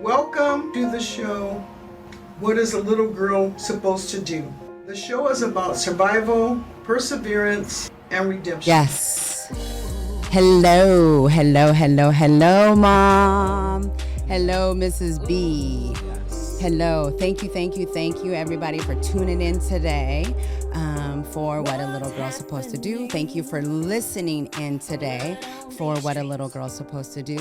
Welcome to the show, What is a Little Girl Supposed to Do? The show is about survival, perseverance, and redemption. Yes. Hello, Mom. Hello, Mrs. B. Hello. Thank you, everybody, for tuning in today for What a Little Girl's Supposed to Do. Thank you for listening in today for What a Little Girl's Supposed to Do.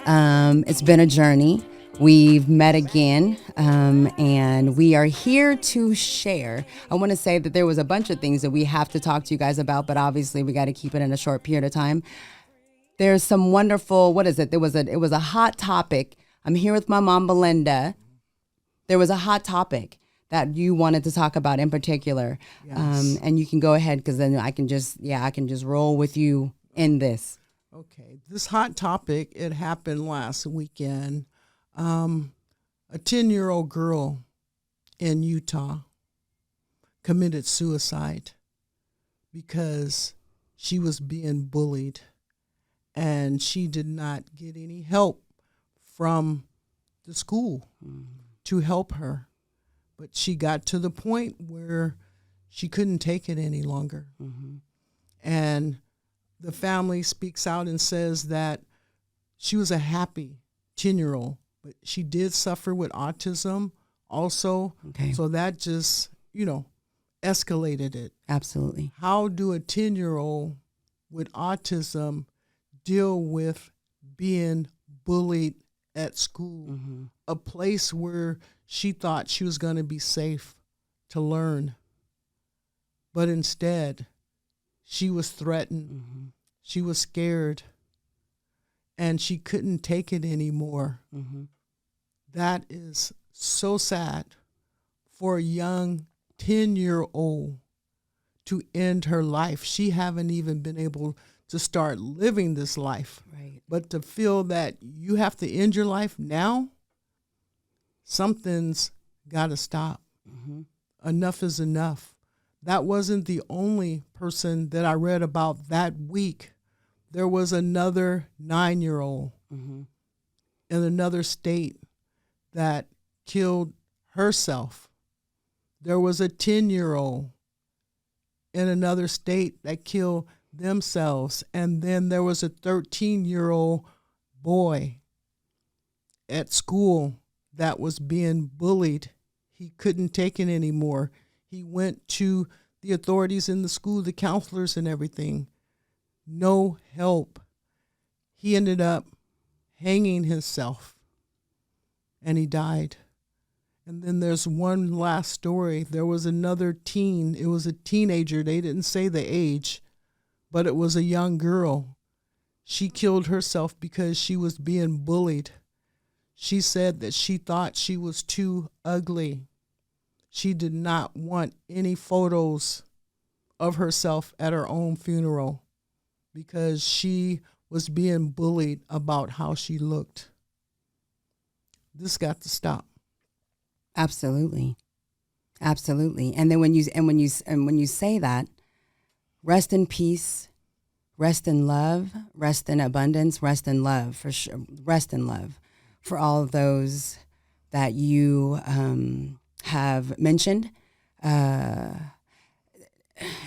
It's been a journey. We've met again, and we are here to share. I want to say that there was a bunch of things that we have to talk to you guys about, but obviously we got to keep it in a short period of time. There's some wonderful, it was a hot topic. I'm here with my mom, Balinda. There was a hot topic that you wanted to talk about in particular. Yes. And you can go ahead, because then I can just roll with you in this. Okay. This hot topic, it happened last weekend. A 10-year-old girl in Utah committed suicide because she was being bullied, and she did not get any help from the school to help her. But she got to the point where she couldn't take it any longer. Mm-hmm. And the family speaks out and says that she was a happy 10-year-old. But she did suffer with autism also. Okay. So that just, escalated it. Absolutely. How do a 10-year-old with autism deal with being bullied at school, a place where she thought she was going to be safe to learn? But instead, she was threatened. She was scared, and she couldn't take it anymore. That is so sad for a young 10-year-old to end her life. She haven't even been able to start living this life. Right. But to feel that you have to end your life now, something's got to stop. Enough is enough. That wasn't the only person that I read about that week. There was another 9-year-old in another state that killed herself. There was a 10-year-old in another state that killed themselves. And then there was a 13-year-old boy at school that was being bullied. He couldn't take it anymore. He went to the authorities in the school, the counselors and everything. No help. He ended up hanging himself, and he died. And then there's one last story. There was another teen. It was a teenager. They didn't say the age, but it was a young girl. She killed herself because she was being bullied. She said that she thought she was too ugly. She did not want any photos of herself at her own funeral because she was being bullied about how she looked. This got to stop. Absolutely. And then when you say that, rest in peace, rest in love, rest in abundance, rest in love, for sure. Rest in love for all of those that you have mentioned. And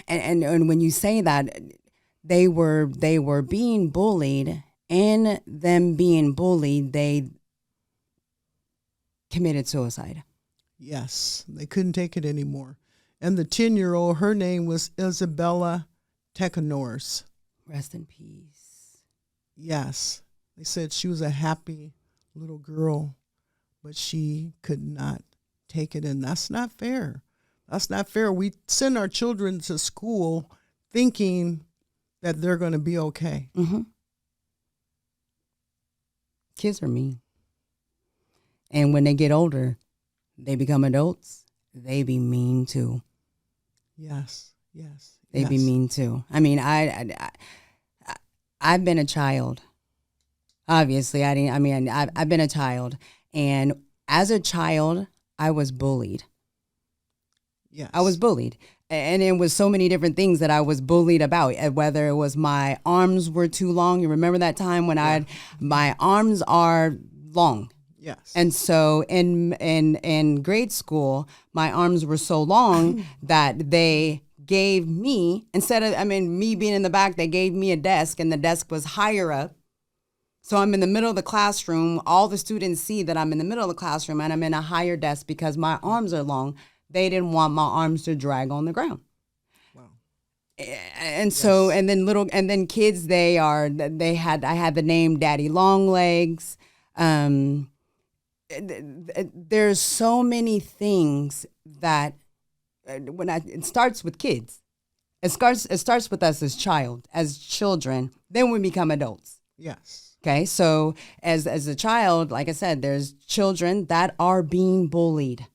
when you say that, they were being bullied, and them being bullied, they committed suicide. Yes, they couldn't take it anymore. And the 10-year-old, her name was Isabella Tecanors. Rest in peace. Yes, they said she was a happy little girl, but she could not take it, and that's not fair. That's not fair. We send our children to school thinking that they're going to be okay. Kids are mean. And when they get older, they become adults, they be mean too. Yes. They be mean too. I mean, I've been a child. Obviously, I've been a child. And as a child, I was bullied. Yes. I was bullied. And it was so many different things that I was bullied about, whether it was my arms were too long. You remember that time when my arms are long. Yes. And so in grade school, my arms were so long that they gave me, instead of, me being in the back, they gave me a desk, and the desk was higher up. So I'm in the middle of the classroom. All the students see that I'm in the middle of the classroom, and I'm in a higher desk because my arms are long. They didn't want my arms to drag on the ground. Wow. And so, and then kids, I had the name Daddy Longlegs. There's so many things that it starts with kids. It starts with us as children. Then we become adults. Yes. Okay, so as a child, like I said, there's children that are being bullied.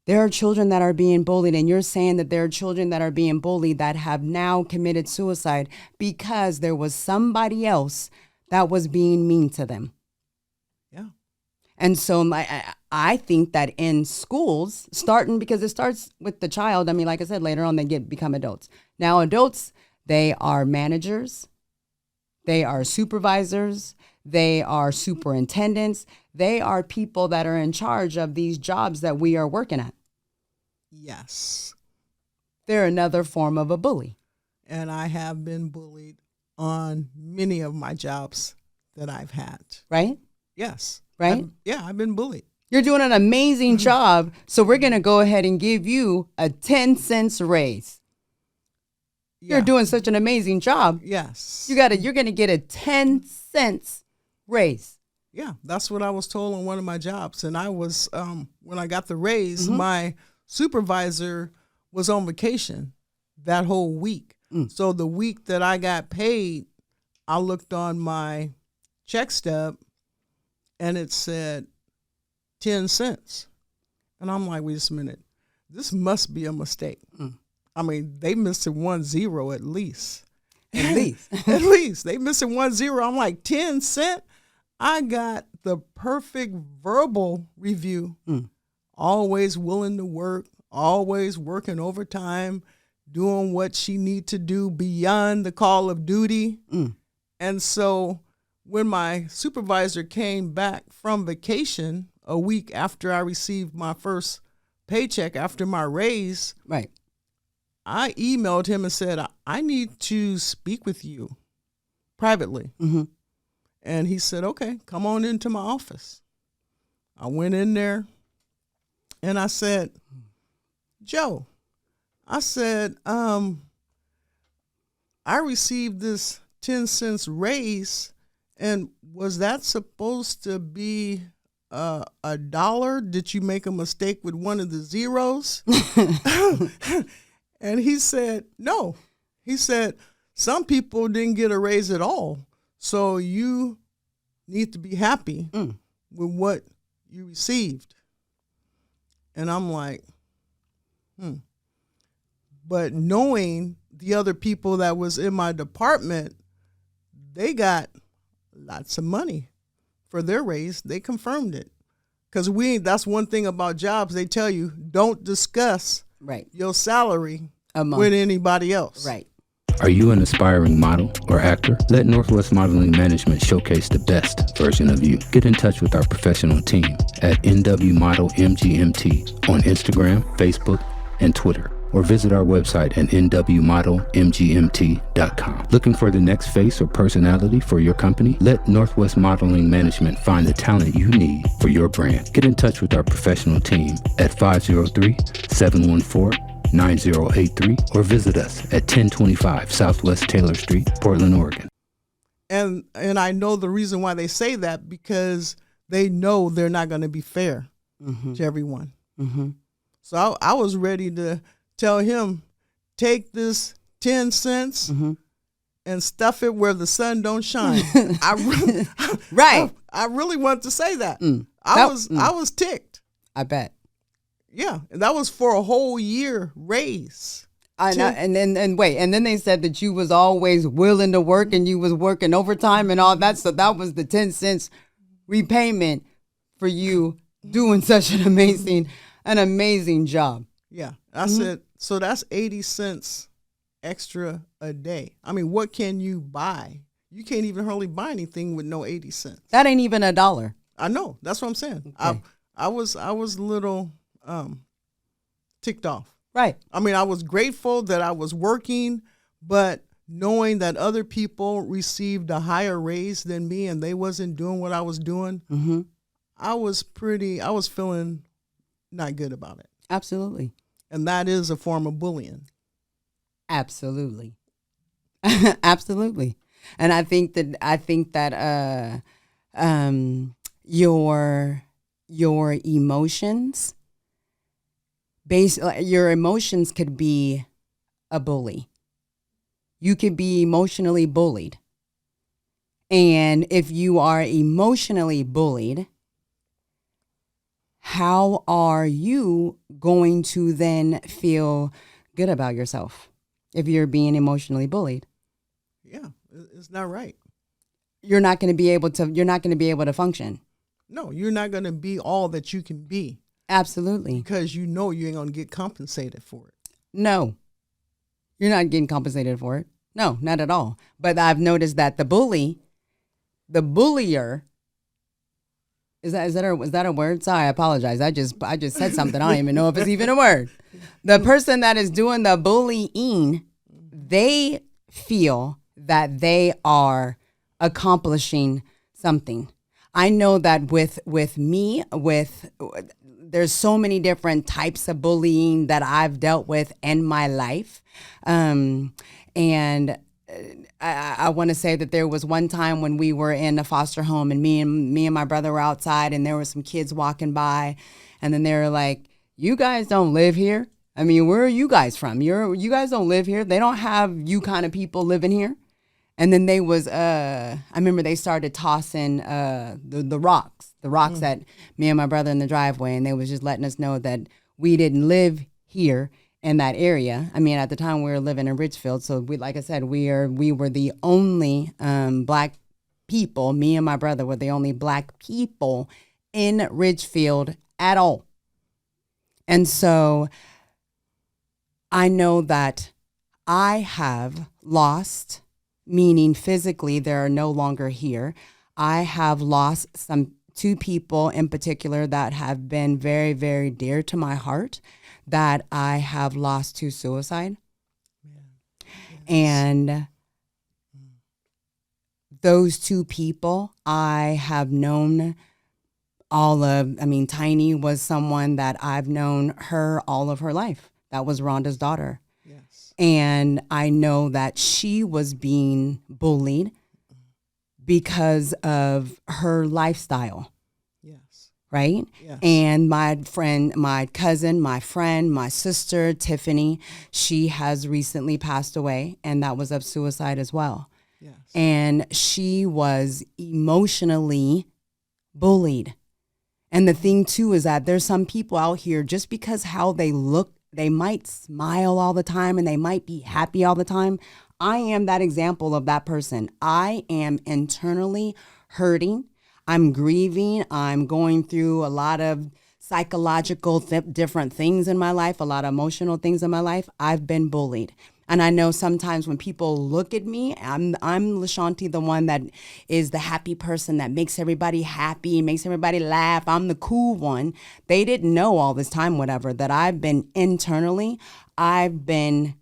There are children that are being bullied, and you're saying that there are children that are being bullied that have now committed suicide because there was somebody else that was being mean to them. Yeah. And so I think that in schools, because it starts with the child. Like I said, later on they become adults. Now adults, they are managers. They are supervisors. They are superintendents. They are people that are in charge of these jobs that we are working at. Yes. They're another form of a bully. And I have been bullied on many of my jobs that I've had. Right? Yes. Right? I've been bullied. You're doing an amazing job, so we're going to go ahead and give you a 10 cents raise. Yeah. You're doing such an amazing job. Yes. You're going to get a 10 cents raise. Yeah, that's what I was told on one of my jobs. And I was, when I got the raise, my supervisor was on vacation that whole week. So the week that I got paid, I looked on my check stub and it said 10 cents. And I'm like, wait a minute, this must be a mistake. They missed it 1 0 at least. At least. At least. They missed it 1 0. I'm like, 10 cents? I got the perfect verbal review. Always willing to work, always working overtime, doing what she need to do beyond the call of duty. And so when my supervisor came back from vacation a week after I received my first paycheck after my raise, right, I emailed him and said, I need to speak with you privately. And he said, okay, come on into my office. I went in there and I said, Joe, I said, I received this 10 cents raise, and was that supposed to be $1? Did you make a mistake with one of the zeros? And he said, no. He said, some people didn't get a raise at all. So you need to be happy with what you received. And I'm like, But knowing the other people that was in my department, they got lots of money for their raise. They confirmed it. Because that's one thing about jobs. They tell you, don't discuss your salary with anybody else. Right. Are you an aspiring model or actor? Let Northwest Modeling Management showcase the best version of you. Get in touch with our professional team at NW Model MGMT on Instagram, Facebook, and Twitter, or visit our website at nwmodelmgmt.com. Looking for the next face or personality for your company? Let Northwest Modeling Management find the talent you need for your brand. Get in touch with our professional team at 503-714-9083 or visit us at 1025 Southwest Taylor Street, Portland, Oregon. And I know the reason why they say that, because they know they're not going to be fair to everyone. So I was ready to tell him, take this 10 cents and stuff it where the sun don't shine. I really want to say that. I was ticked. I bet. Yeah, and that was for a whole year raise. I know, and then they said that you was always willing to work and you was working overtime and all that. So that was the 10 cents repayment for you doing such an amazing job. Yeah, I said, so that's 80 cents extra a day. I mean, what can you buy? You can't even hardly buy anything with no 80 cents. That ain't even $1. I know. That's what I'm saying. Okay. I was a little ticked off. Right. I mean, I was grateful that I was working, but knowing that other people received a higher raise than me and they wasn't doing what I was doing, Mm-hmm. I was feeling not good about it. Absolutely. And that is a form of bullying. Absolutely. Absolutely. And I think that your emotions your emotions could be a bully. You could be emotionally bullied. And if you are emotionally bullied, how are you going to then feel good about yourself if you're being emotionally bullied? Yeah, it's not right. You're not going to be able to function. No, you're not going to be all that you can be Absolutely. because you know you ain't going to get compensated for it. No. You're not getting compensated for it. No, not at all. But I've noticed that the bullier, is that a word? Sorry, I apologize. I just said something. I don't even know if it's even a word. The person that is doing the bullying, they feel that they are accomplishing something. I know that with me, there's so many different types of bullying that I've dealt with in my life. And I want to say that there was one time when we were in a foster home and me and my brother were outside and there were some kids walking by and then they were like, "You guys don't live here? I mean, where are you guys from? You guys don't live here. They don't have you kind of people living here." And then they was, I remember they started tossing the rocks at me and my brother in the driveway. And they was just letting us know that we didn't live here in that area. I mean, at the time we were living in Richfield. So we, like I said, we were the only black people. Me and my brother were the only black people in Richfield at all. And so I know that I have lost, meaning physically they're no longer here. I have lost two people in particular that have been very, very dear to my heart that I have lost to suicide. Yeah. Yes. And those two people I have known Tiny was someone that I've known her all of her life. That was Rhonda's daughter. Yes. And I know that she was being bullied because of her lifestyle. Yes. Right? Yes. And my cousin, my friend, my sister, Tiffany, she has recently passed away, and that was of suicide as well. Yes. And she was emotionally bullied. And the thing too is that there's some people out here, just because how they look, they might smile all the time and they might be happy all the time. I am that example of that person. I am internally hurting. I'm grieving. I'm going through a lot of psychological different things in my life, a lot of emotional things in my life. I've been bullied. And I know sometimes when people look at me, I'm LaShanti, the one that is the happy person that makes everybody happy, makes everybody laugh. I'm the cool one. They didn't know all this time, whatever, that I've been internally, I don't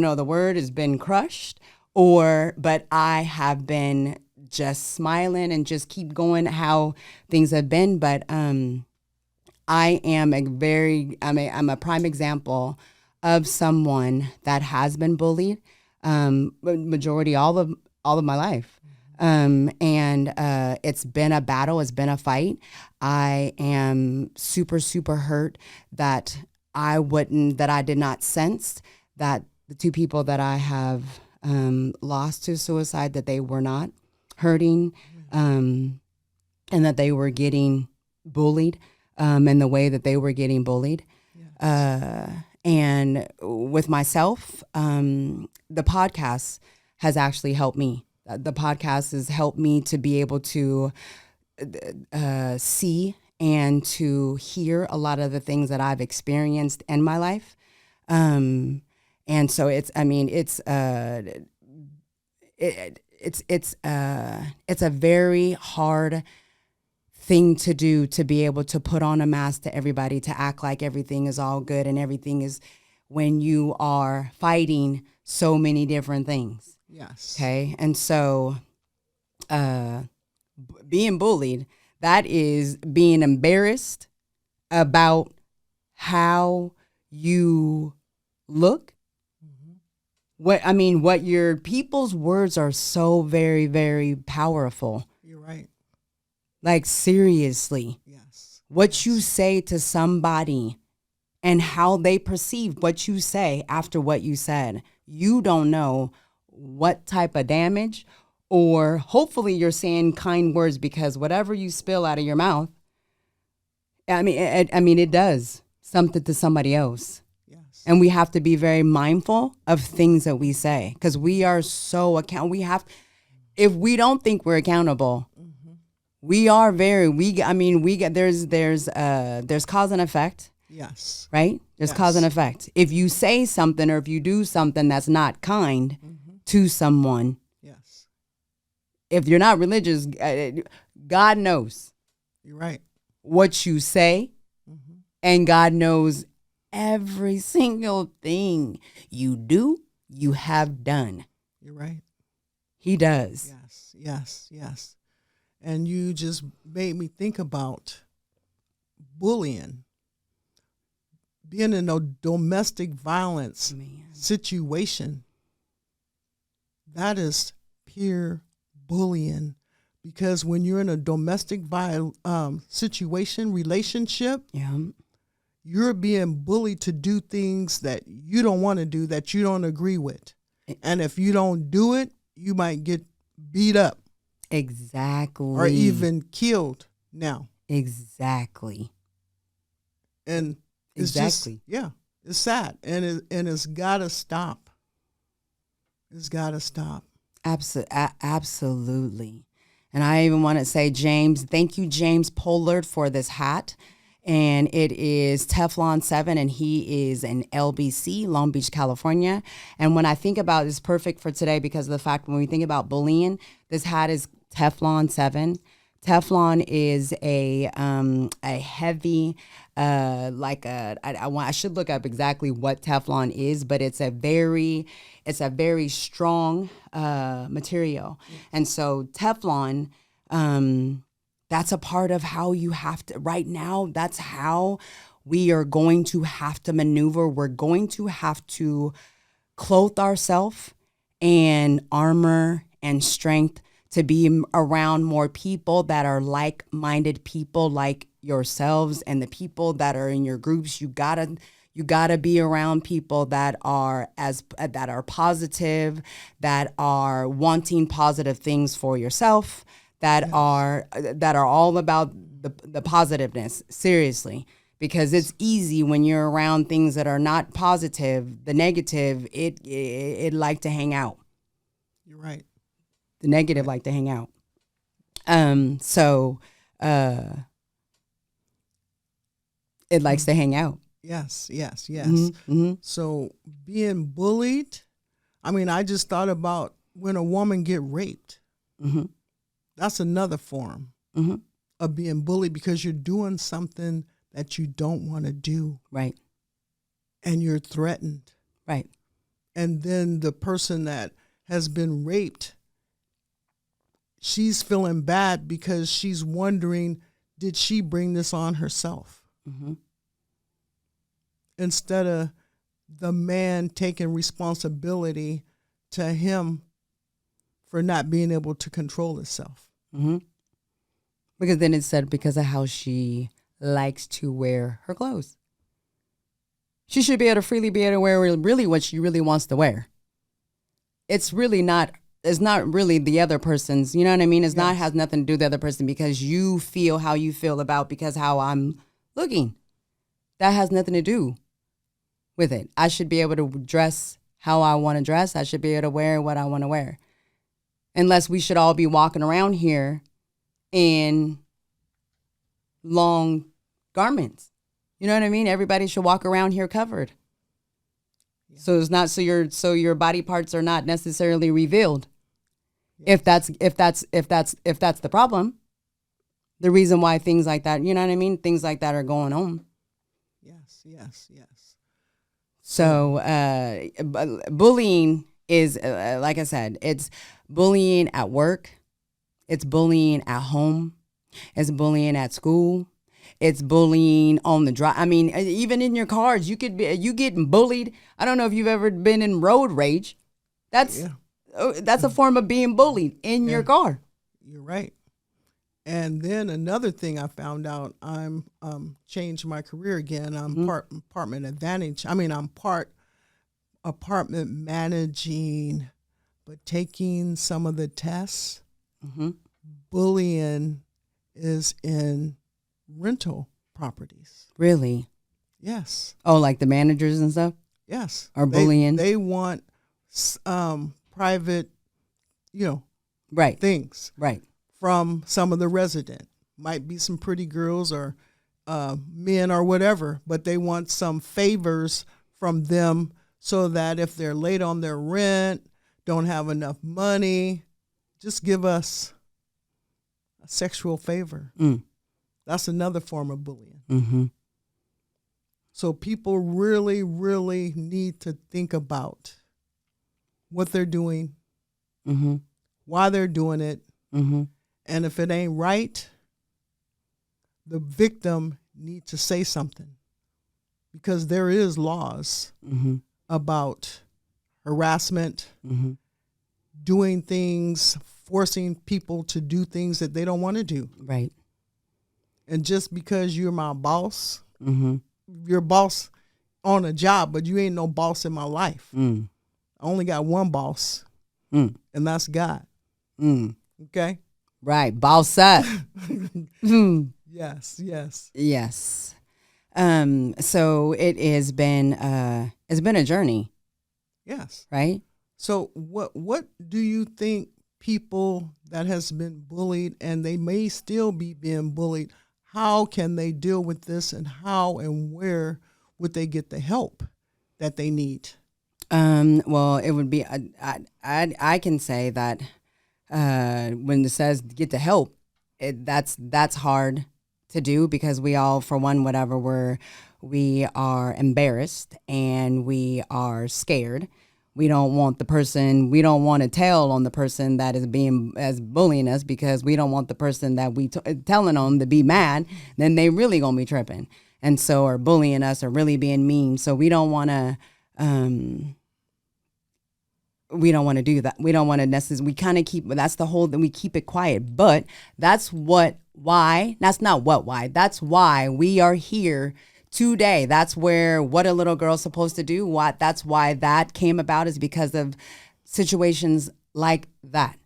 know, the word has been crushed, but I have been just smiling and just keep going how things have been. But I'm a prime example of someone that has been bullied, majority all of my life. And it's been a battle, it's been a fight. I am super, super hurt that I did not sense that the two people that I have lost to suicide, that they were not hurting, and that they were getting bullied in the way that they were getting bullied. Yes. And with myself, the podcast has actually helped me. The podcast has helped me to be able to see and to hear a lot of the things that I've experienced in my life. And so it's a very hard thing to do to be able to put on a mask to everybody, to act like everything is all good and everything is, when you are fighting so many different things. Yes. Okay. And so being bullied, that is being embarrassed about how you look. What your people's words are so very, very powerful. You're right. Like, seriously. Yes. What you say to somebody and how they perceive what you say after what you said. You don't know what type of damage, or hopefully you're saying kind words, because whatever you spill out of your mouth, it does something to somebody else. Yes. And we have to be very mindful of things that we say, because we are so if we don't think we're accountable, we are there's cause and effect. Yes. Right? There's Yes. cause and effect. If you say something or if you do something that's not kind to someone, Yes. if you're not religious, God knows You're right. what you say, and God knows every single thing you do, you have done. You're right. He does. Yes. Yes. Yes. And you just made me think about bullying. Being in a domestic violence situation, that is pure bullying. Because when you're in a domestic relationship, you're being bullied to do things that you don't want to do, that you don't agree with. And if you don't do it, you might get beat up. Exactly. Or even killed now. Exactly. And it's exactly. It's sad. And it's got to stop. It's got to stop. Absolutely. And I even want to say, James, thank you, James Pollard, for this hat. And it is Teflon 7, and he is in LBC, Long Beach, California. And when I think about, it's perfect for today because of the fact when we think about bullying, this hat is Teflon 7. Teflon is a heavy, I should look up exactly what Teflon is, but it's a very strong material. And so Teflon, that's a part of how you have to, right now, that's how we are going to have to maneuver. We're going to have to clothe ourselves in armor and strength to be around more people that are like-minded people like yourselves, and the people that are in your groups. You gotta be around people that are positive, that are wanting positive things for yourself, that are all about the positiveness. Seriously. Because it's easy when you're around things that are not positive, the negative, it like to hang out. You're right. The negative like to hang out. It likes to hang out. Yes. Mm-hmm. So being bullied, I just thought about when a woman get raped. Mm-hmm. That's another form of being bullied, because you're doing something that you don't want to do. Right. And you're threatened. Right. And then the person that has been raped, she's feeling bad because she's wondering, did she bring this on herself? Mm-hmm. Instead of the man taking responsibility to him for not being able to control himself. Mm-hmm. Because then it said because of how she likes to wear her clothes. She should be able to freely be able to wear really what she really wants to wear. It's not really the other person's, you know what I mean? Not has nothing to do with the other person, because you feel how you feel about because how I'm looking. That has nothing to do with it. I should be able to dress how I want to dress. I should be able to wear what I want to wear. Unless we should all be walking around here in long garments. You know what I mean? Everybody should walk around here covered. Yeah. So it's not so your body parts are not necessarily revealed. Yes. If that's the problem, the reason why things like that, you know what I mean? Things like that are going on. Yes. So bullying is, like I said, it's bullying at work. It's bullying at home. It's bullying at school. It's bullying on the drive. I mean, even in your cars, you getting bullied. I don't know if you've ever been in road rage. That's a form of being bullied in your car. You're right. And then another thing I found out, I'm changed my career again. I'm part apartment managing, but taking some of the tests. Bullying is in rental properties. Really? Yes. Oh, like the managers and stuff? Yes. Are bullying? They want private, right. things. Right. From some of the resident. Might be some pretty girls or men or whatever, but they want some favors from them so that if they're late on their rent, don't have enough money, just give us a sexual favor. That's another form of bullying. So people really, really need to think about what they're doing, why they're doing it, and if it ain't right, the victim needs to say something, because there is laws about harassment, doing things, forcing people to do things that they don't want to do. Right. And just because you're my boss, you're boss on a job, but you ain't no boss in my life. I only got one boss, and that's God. Okay? Right. Boss up. Yes. Yes. So it has been it's been a journey. Yes. Right? So what do you think people that has been bullied and they may still be being bullied, how can they deal with this, and how and where would they get the help that they need? Well, it would be I can say that when it says get the help, that's hard to do, because we all, for one, whatever, we are embarrassed and we are scared. We don't want to tell on the person that is bullying us, because we don't want the person that we telling on to be mad. Then they really gonna be tripping, and so are bullying us or really being mean. So we don't want to. We don't want to do that. We don't want to necessarily. We kind of keep. That's the whole. That we keep it quiet. But that's why. That's not why. That's why we are here today. That's where What a Little Girl's Supposed to Do. That's why that came about, is because of situations like that,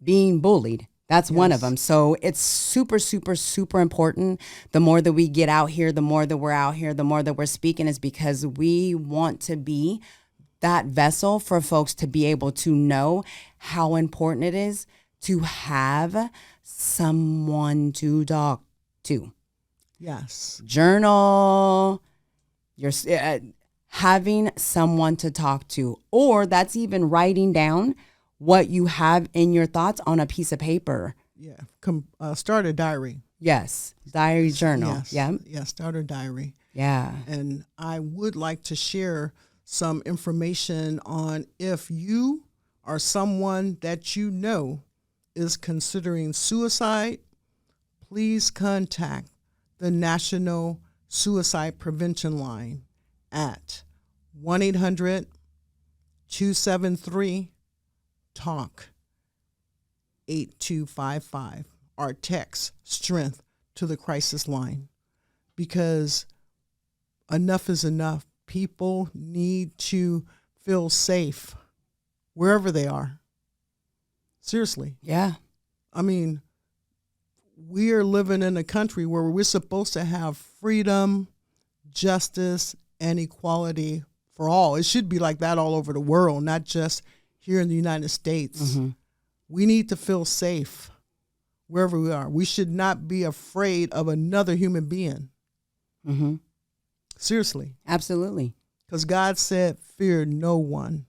being bullied. That's one of them. So it's super, super, super important. The more that we get out here, the more that we're out here, the more that we're speaking, is because we want to be that vessel for folks to be able to know how important it is to have someone to talk to. Yes. Journal. You're having someone to talk to, or that's even writing down what you have in your thoughts on a piece of paper. Yeah. Start a diary. Yes. Diary, journal. Yes. Yeah. Yeah. Start a diary. Yeah. And I would like to share some information on, if you or someone that you know is considering suicide, please contact the National Suicide Prevention Line at 1-800-273-TALK 8255, or text STRENGTH to the crisis line, because enough is enough. People need to feel safe wherever they are. Seriously. Yeah. I mean, we are living in a country where we're supposed to have freedom, justice, and equality for all. It should be like that all over the world, not just here in the United States. We need to feel safe wherever we are. We should not be afraid of another human being. Seriously. Absolutely. Because God said, fear no one.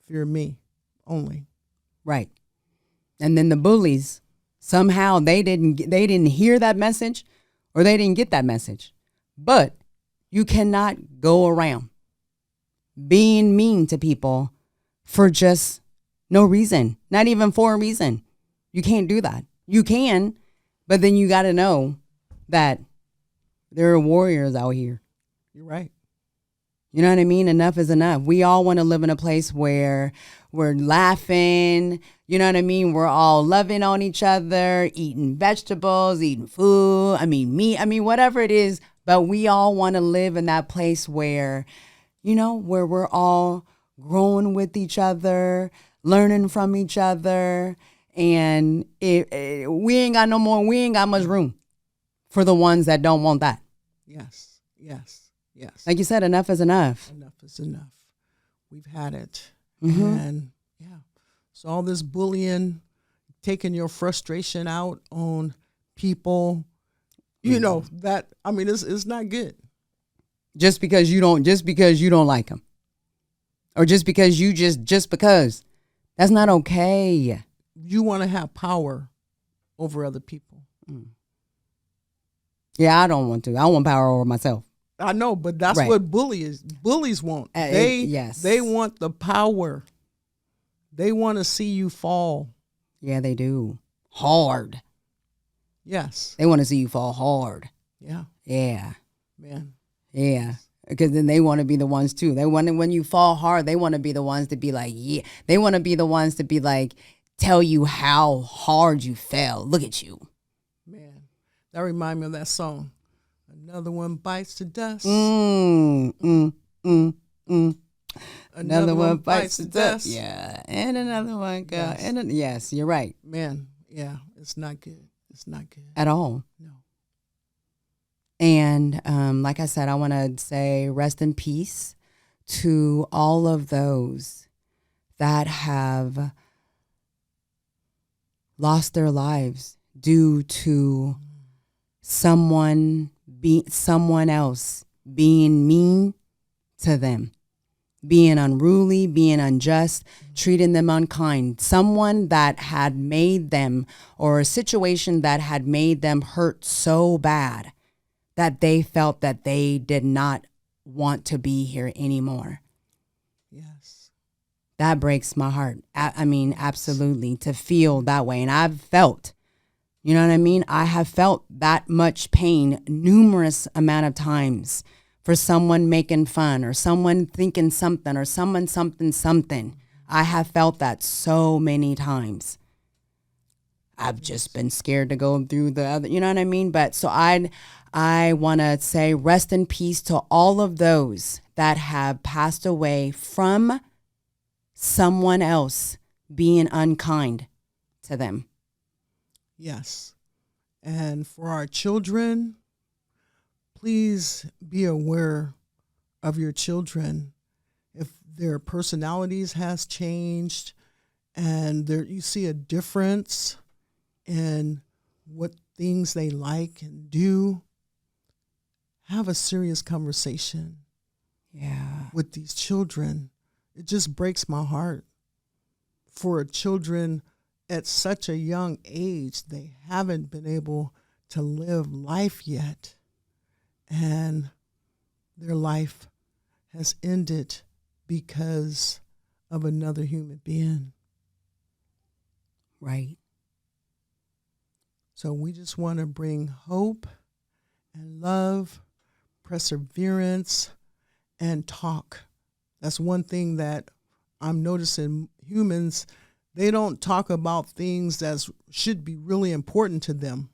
Fear me only. Right. And then the bullies Somehow they didn't hear that message, or they didn't get that message. But you cannot go around being mean to people for just no reason, not even for a reason. You can't do that. You can, but then you got to know that there are warriors out here. You're right. You know what I mean? Enough is enough. We all want to live in a place where we're laughing. You know what I mean? We're all loving on each other, eating vegetables, eating food. Meat. Whatever it is. But we all want to live in that place where, where we're all growing with each other, learning from each other. And we ain't got much room for the ones that don't want that. Yes. Like you said, enough is enough. Enough is enough. We've had it. Mm-hmm. And so all this bullying, taking your frustration out on people, it's not good. Just because you don't like them, or just because just because, that's not okay. You want to have power over other people. Yeah, I don't want to. I want power over myself. I know, but that's right. what bullies want. They want the power. They want to see you fall. Yeah, they do. Hard. Yes. They want to see you fall hard. Yeah. Yeah. Man. Yeah. Because then they want to be the ones too. They want to, when you fall hard, they want to be the ones to be like, yeah. They want to be the ones to be like, tell you how hard you fell. Look at you. Man, that reminds me of that song. Another one bites the dust. Another one bites the dust. Yeah, and another one go. Yes. Yes, you're right. Man, yeah, it's not good. It's not good at all. No. And like I said, I want to say rest in peace to all of those that have lost their lives due to someone else being mean to them, being unruly, being unjust, treating them unkind. Someone that had made them, or a situation that had made them hurt so bad that they felt that they did not want to be here anymore. Yes. That breaks my heart. Absolutely, to feel that way. And I've felt, you know what I mean? I have felt that much pain numerous amount of times for someone making fun, or someone thinking something, or someone something. I have felt that so many times. I've just been scared to go through the other, you know what I mean? But so I want to say rest in peace to all of those that have passed away from someone else being unkind to them. Yes. And for our children, please be aware of your children. If their personalities has changed and you see a difference in what things they like and do, have a serious conversation with these children. It just breaks my heart for children at such a young age. They haven't been able to live life yet, and their life has ended because of another human being. Right. So we just want to bring hope and love, perseverance, and talk. That's one thing that I'm noticing. Humans, they don't talk about things that should be really important to them.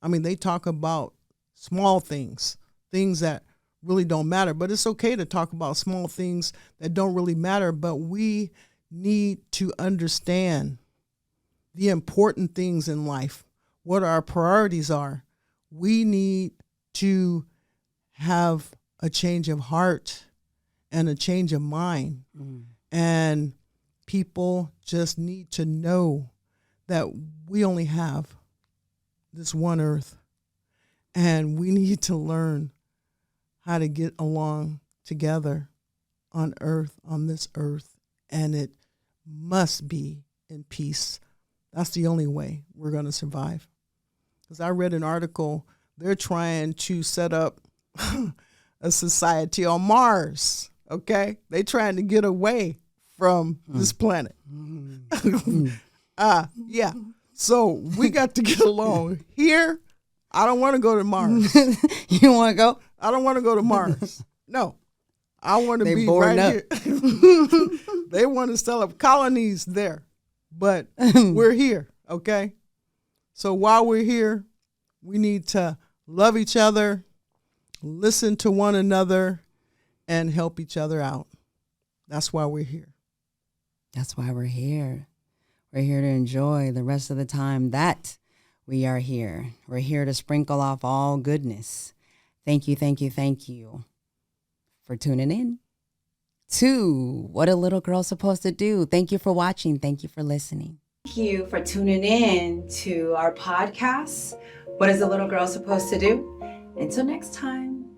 They talk about small things that really don't matter. But it's okay to talk about small things that don't really matter. But we need to understand the important things in life, what our priorities are. We need to have a change of heart and a change of mind. And people just need to know that we only have this one earth, and we need to learn how to get along together on this earth, and it must be in peace. That's the only way we're going to survive. Because I read an article, they're trying to set up a society on Mars, okay? They're trying to get away from this planet. Yeah. So we got to get along. Here, I don't want to go to Mars. You want to go? I don't want to go to Mars. No. I want to be boring right up. here. They want to set up colonies there. But we're here, okay? So while we're here, we need to love each other, listen to one another, and help each other out. That's why we're here. That's why we're here. We're here to enjoy the rest of the time that we are here. We're here to sprinkle off all goodness. Thank you, thank you, thank you for tuning in to What a Little Girl's Supposed to Do. Thank you for watching. Thank you for listening. Thank you for tuning in to our podcast, What is a Little Girl Supposed to Do? Until next time.